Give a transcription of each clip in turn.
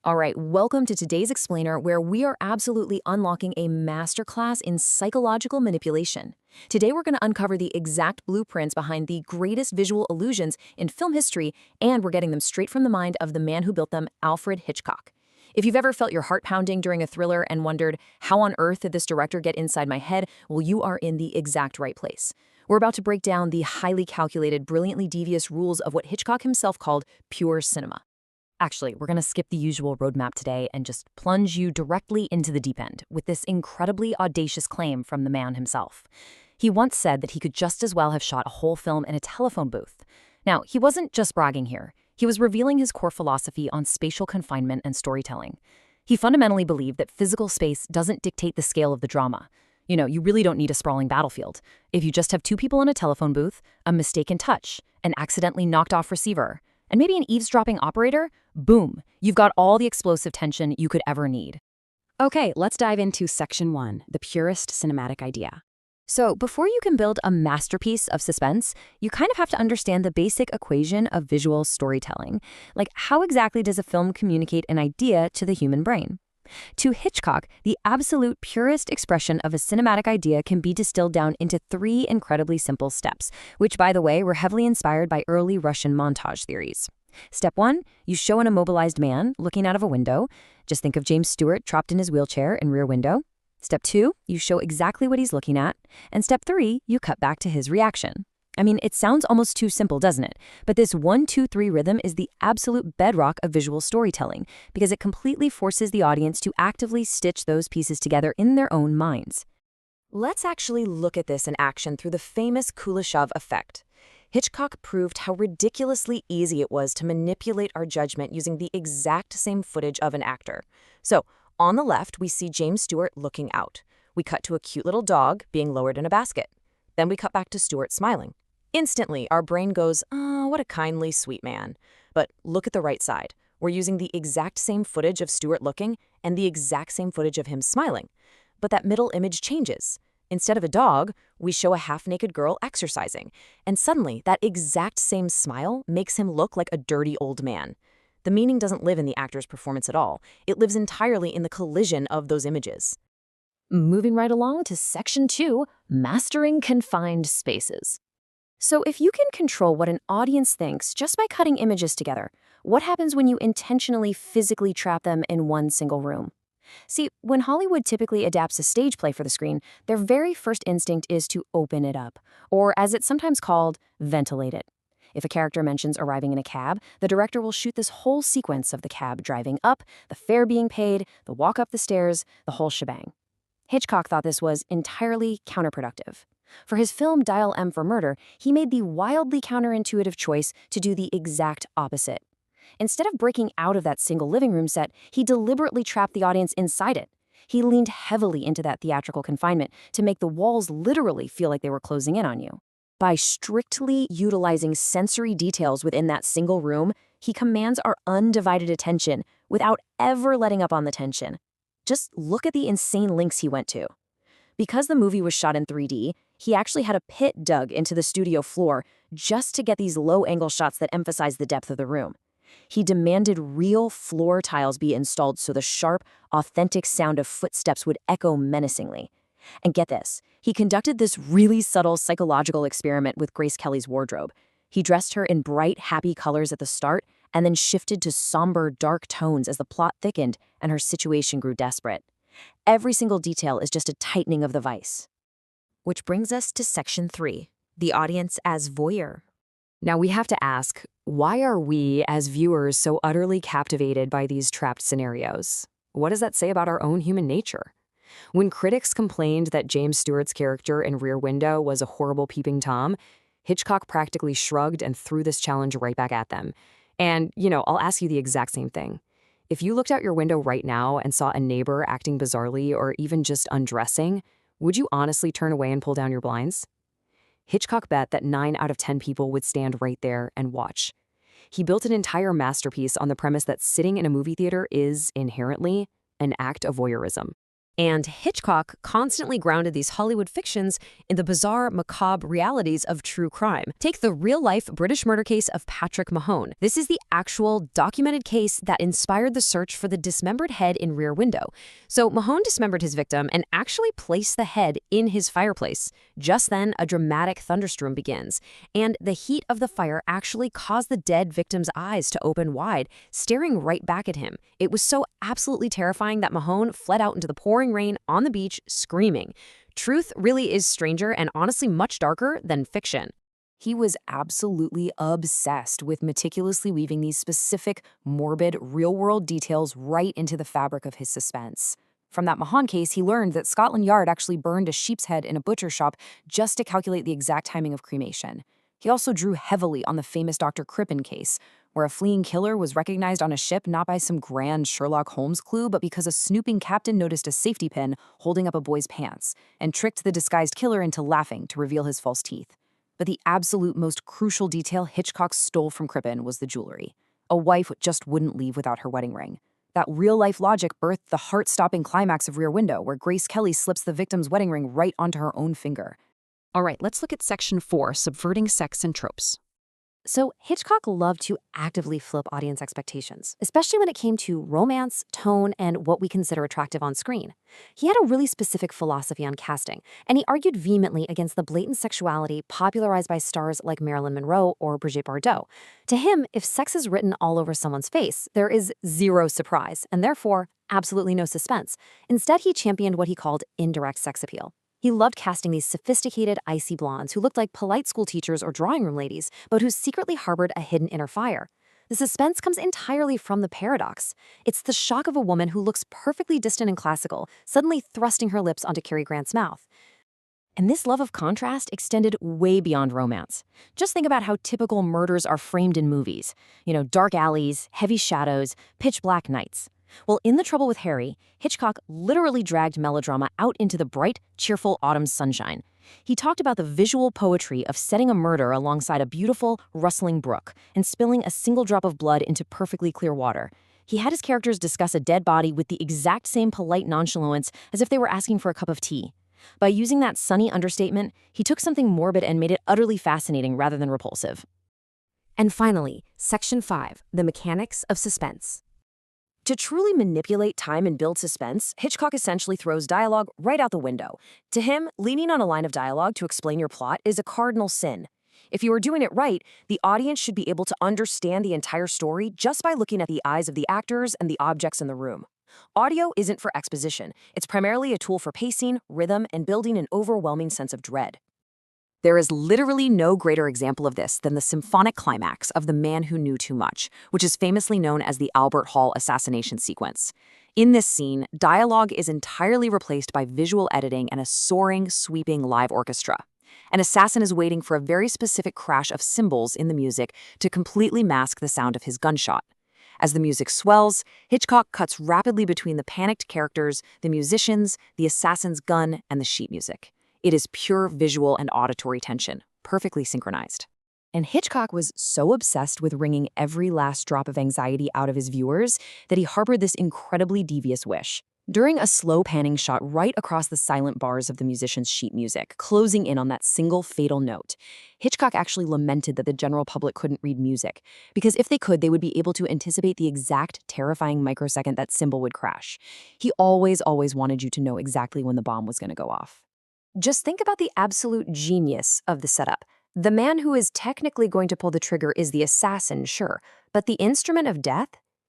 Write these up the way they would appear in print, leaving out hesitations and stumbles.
All right, welcome to today's explainer where we are absolutely unlocking a masterclass in psychological manipulation. Today we're going to uncover the exact blueprints behind the greatest visual illusions in film history, and we're getting them straight from the mind of the man who built them, Alfred Hitchcock. If you've ever felt your heart pounding during a thriller and wondered, how on earth did this director get inside my head? Well, you are in the exact right place. We're about to break down the highly calculated, brilliantly devious rules of what Hitchcock himself called pure cinema. Actually, we're going to skip the usual roadmap today and just plunge you directly into the deep end with this incredibly audacious claim from the man himself. He once said that he could just as well have shot a whole film in a telephone booth. Now, he wasn't just bragging here. He was revealing his core philosophy on spatial confinement and storytelling. He fundamentally believed that physical space doesn't dictate the scale of the drama. You really don't need a sprawling battlefield. If you just have two people in a telephone booth, a mistaken touch, an accidentally knocked off receiver, and maybe an eavesdropping operator, boom, you've got all the explosive tension you could ever need. Okay, let's dive into Section 1, the purest cinematic idea. So before you can build a masterpiece of suspense, you kind of have to understand the basic equation of visual storytelling. Like, how exactly does a film communicate an idea to the human brain? To Hitchcock, the absolute purest expression of a cinematic idea can be distilled down into three incredibly simple steps, which, by the way, were heavily inspired by early Russian montage theories. Step 1, you show an immobilized man looking out of a window. Just think of James Stewart trapped in his wheelchair in Rear Window. Step 2, you show exactly what he's looking at. And step 3, you cut back to his reaction. I mean, it sounds almost too simple, doesn't it? But this 1-2-3 rhythm is the absolute bedrock of visual storytelling because it completely forces the audience to actively stitch those pieces together in their own minds. Let's actually look at this in action through the famous Kuleshov Effect. Hitchcock proved how ridiculously easy it was to manipulate our judgment using the exact same footage of an actor. So, on the left, we see James Stewart looking out. We cut to a cute little dog being lowered in a basket. Then we cut back to Stewart smiling. Instantly, our brain goes, "Oh, what a kindly, sweet man." But look at the right side. We're using the exact same footage of Stewart looking and the exact same footage of him smiling. But that middle image changes. Instead of a dog, we show a half-naked girl exercising. And suddenly, that exact same smile makes him look like a dirty old man. The meaning doesn't live in the actor's performance at all. It lives entirely in the collision of those images. Moving right along to Section 2, Mastering Confined Spaces. So if you can control what an audience thinks just by cutting images together, what happens when you intentionally physically trap them in one single room? See, when Hollywood typically adapts a stage play for the screen, their very first instinct is to open it up, or as it's sometimes called, ventilate it. If a character mentions arriving in a cab, the director will shoot this whole sequence of the cab driving up, the fare being paid, the walk up the stairs, the whole shebang. Hitchcock thought this was entirely counterproductive. For his film Dial M for Murder, he made the wildly counterintuitive choice to do the exact opposite. Instead of breaking out of that single living room set, he deliberately trapped the audience inside it. He leaned heavily into that theatrical confinement to make the walls literally feel like they were closing in on you. By strictly utilizing sensory details within that single room, he commands our undivided attention without ever letting up on the tension. Just look at the insane lengths he went to. Because the movie was shot in 3D, he actually had a pit dug into the studio floor just to get these low-angle shots that emphasize the depth of the room. He demanded real floor tiles be installed so the sharp, authentic sound of footsteps would echo menacingly. And get this, he conducted this really subtle psychological experiment with Grace Kelly's wardrobe. He dressed her in bright, happy colors at the start and then shifted to somber, dark tones as the plot thickened and her situation grew desperate. Every single detail is just a tightening of the vice. Which brings us to Section 3, the audience as voyeur. Now we have to ask, why are we as viewers so utterly captivated by these trapped scenarios? What does that say about our own human nature? When critics complained that James Stewart's character in Rear Window was a horrible peeping Tom, Hitchcock practically shrugged and threw this challenge right back at them. And, I'll ask you the exact same thing. If you looked out your window right now and saw a neighbor acting bizarrely or even just undressing, would you honestly turn away and pull down your blinds? Hitchcock bet that 9 out of 10 people would stand right there and watch. He built an entire masterpiece on the premise that sitting in a movie theater is, inherently, an act of voyeurism. And Hitchcock constantly grounded these Hollywood fictions in the bizarre, macabre realities of true crime. Take the real-life British murder case of Patrick Mahone. This is the actual documented case that inspired the search for the dismembered head in Rear Window. So Mahone dismembered his victim and actually placed the head in his fireplace. Just then, a dramatic thunderstorm begins, and the heat of the fire actually caused the dead victim's eyes to open wide, staring right back at him. It was so absolutely terrifying that Mahone fled out into the pouring rain on the beach, screaming. Truth really is stranger and honestly much darker than fiction. He was absolutely obsessed with meticulously weaving these specific, morbid, real-world details right into the fabric of his suspense. From that Mahone case, he learned that Scotland Yard actually burned a sheep's head in a butcher shop just to calculate the exact timing of cremation. He also drew heavily on the famous Dr. Crippen case, where a fleeing killer was recognized on a ship not by some grand Sherlock Holmes clue, but because a snooping captain noticed a safety pin holding up a boy's pants and tricked the disguised killer into laughing to reveal his false teeth. But the absolute most crucial detail Hitchcock stole from Crippen was the jewelry. A wife just wouldn't leave without her wedding ring. That real-life logic birthed the heart-stopping climax of Rear Window, where Grace Kelly slips the victim's wedding ring right onto her own finger. All right, let's look at Section 4, Subverting Sex and Tropes. So Hitchcock loved to actively flip audience expectations, especially when it came to romance, tone, and what we consider attractive on screen. He had a really specific philosophy on casting, and he argued vehemently against the blatant sexuality popularized by stars like Marilyn Monroe or Brigitte Bardot. To him, if sex is written all over someone's face, there is zero surprise, and therefore absolutely no suspense. Instead, he championed what he called indirect sex appeal. He loved casting these sophisticated, icy blondes who looked like polite school teachers or drawing room ladies, but who secretly harbored a hidden inner fire. The suspense comes entirely from the paradox. It's the shock of a woman who looks perfectly distant and classical, suddenly thrusting her lips onto Cary Grant's mouth. And this love of contrast extended way beyond romance. Just think about how typical murders are framed in movies. Dark alleys, heavy shadows, pitch black nights. Well, in The Trouble with Harry, Hitchcock literally dragged melodrama out into the bright, cheerful autumn sunshine. He talked about the visual poetry of setting a murder alongside a beautiful, rustling brook and spilling a single drop of blood into perfectly clear water. He had his characters discuss a dead body with the exact same polite nonchalance as if they were asking for a cup of tea. By using that sunny understatement, he took something morbid and made it utterly fascinating rather than repulsive. And finally, Section 5, The Mechanics of Suspense. To truly manipulate time and build suspense, Hitchcock essentially throws dialogue right out the window. To him, leaning on a line of dialogue to explain your plot is a cardinal sin. If you are doing it right, the audience should be able to understand the entire story just by looking at the eyes of the actors and the objects in the room. Audio isn't for exposition. It's primarily a tool for pacing, rhythm, and building an overwhelming sense of dread. There is literally no greater example of this than the symphonic climax of The Man Who Knew Too Much, which is famously known as the Albert Hall assassination sequence. In this scene, dialogue is entirely replaced by visual editing and a soaring, sweeping live orchestra. An assassin is waiting for a very specific crash of cymbals in the music to completely mask the sound of his gunshot. As the music swells, Hitchcock cuts rapidly between the panicked characters, the musicians, the assassin's gun, and the sheet music. It is pure visual and auditory tension, perfectly synchronized. And Hitchcock was so obsessed with wringing every last drop of anxiety out of his viewers that he harbored this incredibly devious wish. During a slow panning shot right across the silent bars of the musician's sheet music, closing in on that single fatal note, Hitchcock actually lamented that the general public couldn't read music, because if they could, they would be able to anticipate the exact terrifying microsecond that cymbal would crash. He always wanted you to know exactly when the bomb was going to go off. Just think about the absolute genius of the setup. The man who is technically going to pull the trigger is the assassin, sure, but the instrument of death?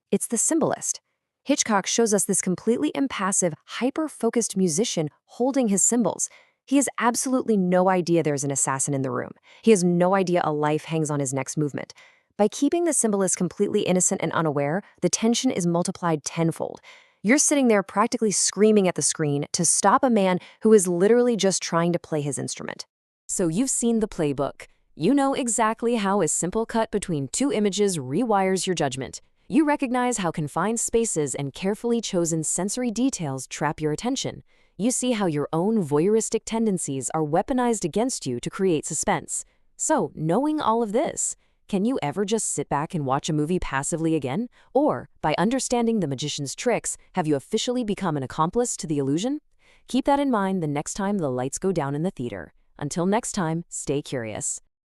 It's the symbolist. Hitchcock shows us this completely impassive, hyper-focused musician holding his cymbals. He has absolutely no idea there's an assassin in the room. He has no idea a life hangs on his next movement. By keeping the symbolist completely innocent and unaware, the tension is multiplied tenfold. You're sitting there practically screaming at the screen to stop a man who is literally just trying to play his instrument. So you've seen the playbook. You know exactly how a simple cut between two images rewires your judgment. You recognize how confined spaces and carefully chosen sensory details trap your attention. You see how your own voyeuristic tendencies are weaponized against you to create suspense. So, knowing all of this, Can you ever just sit back and watch a movie passively again? Or, by understanding the magician's tricks, have you officially become an accomplice to the illusion? Keep that in mind the next time the lights go down in the theater. Until next time, stay curious.